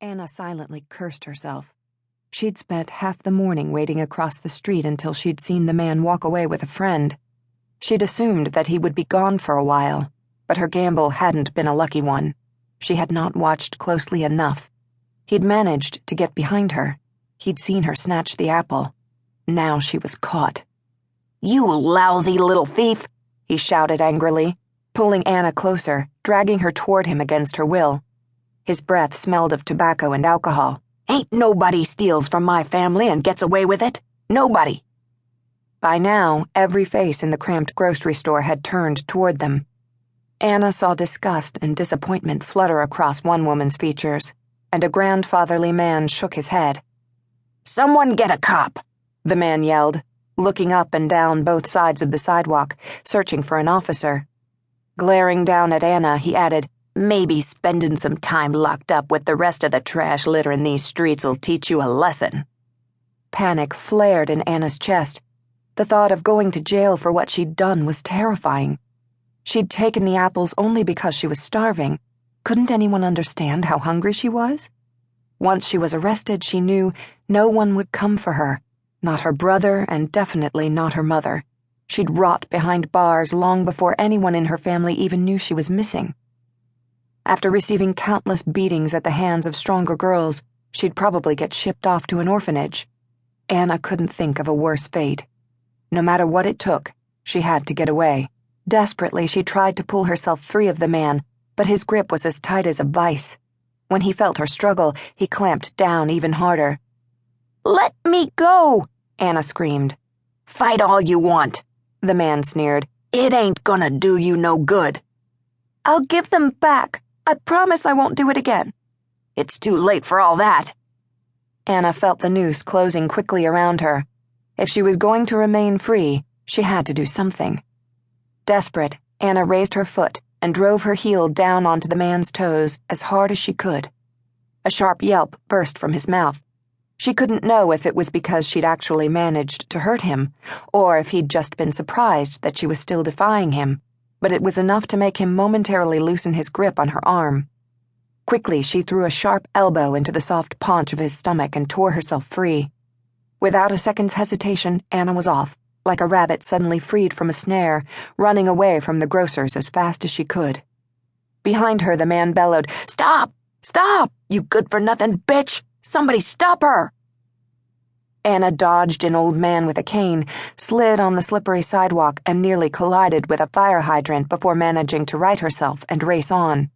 Anna silently cursed herself. She'd spent half the morning waiting across the street until she'd seen the man walk away with a friend. She'd assumed that he would be gone for a while, but her gamble hadn't been a lucky one. She had not watched closely enough. He'd managed to get behind her. He'd seen her snatch the apple. Now she was caught. "You lousy little thief!" he shouted angrily, pulling Anna closer, dragging her toward him against her will. His breath smelled of tobacco and alcohol. "Ain't nobody steals from my family and gets away with it. Nobody." By now, every face in the cramped grocery store had turned toward them. Anna saw disgust and disappointment flutter across one woman's features, and a grandfatherly man shook his head. "Someone get a cop," the man yelled, looking up and down both sides of the sidewalk, searching for an officer. Glaring down at Anna, he added, "Maybe spending some time locked up with the rest of the trash litter in these streets'll teach you a lesson." Panic flared in Anna's chest. The thought of going to jail for what she'd done was terrifying. She'd taken the apples only because she was starving. Couldn't anyone understand how hungry she was? Once she was arrested, she knew no one would come for her. Not her brother, and definitely not her mother. She'd rot behind bars long before anyone in her family even knew she was missing. After receiving countless beatings at the hands of stronger girls, she'd probably get shipped off to an orphanage. Anna couldn't think of a worse fate. No matter what it took, she had to get away. Desperately, she tried to pull herself free of the man, but his grip was as tight as a vice. When he felt her struggle, he clamped down even harder. "Let me go!" Anna screamed. "Fight all you want," the man sneered. "It ain't gonna do you no good." "I'll give them back. I promise I won't do it again." "It's too late for all that." Anna felt the noose closing quickly around her. If she was going to remain free, she had to do something. Desperate, Anna raised her foot and drove her heel down onto the man's toes as hard as she could. A sharp yelp burst from his mouth. She couldn't know if it was because she'd actually managed to hurt him, or if he'd just been surprised that she was still defying him, but it was enough to make him momentarily loosen his grip on her arm. Quickly, she threw a sharp elbow into the soft paunch of his stomach and tore herself free. Without a second's hesitation, Anna was off, like a rabbit suddenly freed from a snare, running away from the grocer's as fast as she could. Behind her, the man bellowed, "Stop! Stop! You good-for-nothing bitch! Somebody stop her!" Anna dodged an old man with a cane, slid on the slippery sidewalk, and nearly collided with a fire hydrant before managing to right herself and race on.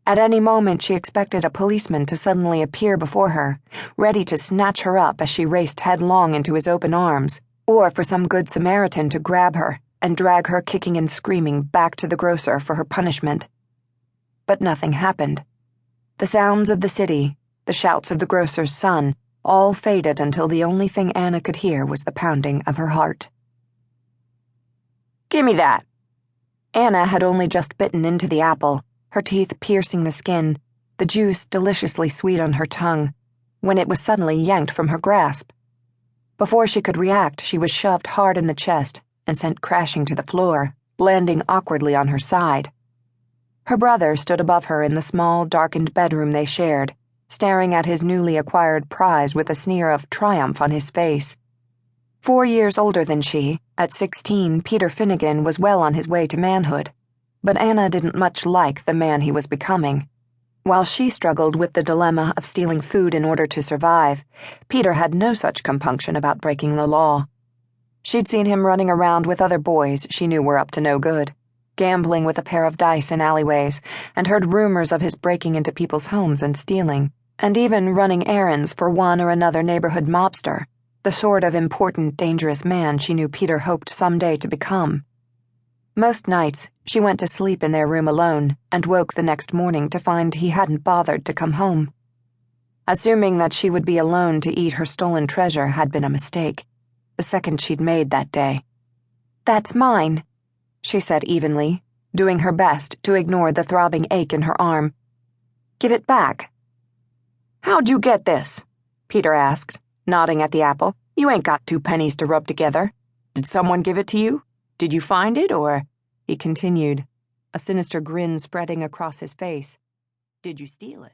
At any moment, she expected a policeman to suddenly appear before her, ready to snatch her up as she raced headlong into his open arms, or for some good Samaritan to grab her and drag her kicking and screaming back to the grocer for her punishment. But nothing happened. The sounds of the city, the shouts of the grocer's son, all faded until the only thing Anna could hear was the pounding of her heart. "Gimme that." Anna had only just bitten into the apple, her teeth piercing the skin, the juice deliciously sweet on her tongue, when it was suddenly yanked from her grasp. Before she could react, she was shoved hard in the chest and sent crashing to the floor, landing awkwardly on her side. Her brother stood above her in the small, darkened bedroom they shared, staring at his newly acquired prize with a sneer of triumph on his face. 4 years older than she, at 16, Peter Finnegan was well on his way to manhood, but Anna didn't much like the man he was becoming. While she struggled with the dilemma of stealing food in order to survive, Peter had no such compunction about breaking the law. She'd seen him running around with other boys she knew were up to no good, gambling with a pair of dice in alleyways, and heard rumors of his breaking into people's homes and stealing, and even running errands for one or another neighborhood mobster, the sort of important, dangerous man she knew Peter hoped someday to become. Most nights, she went to sleep in their room alone and woke the next morning to find he hadn't bothered to come home. Assuming that she would be alone to eat her stolen treasure had been a mistake, the second she'd made that day. "That's mine," she said evenly, doing her best to ignore the throbbing ache in her arm. "Give it back." "How'd you get this?" Peter asked, nodding at the apple. "You ain't got 2 pennies to rub together. Did someone give it to you? Did you find it, or—" He continued, a sinister grin spreading across his face. "Did you steal it?"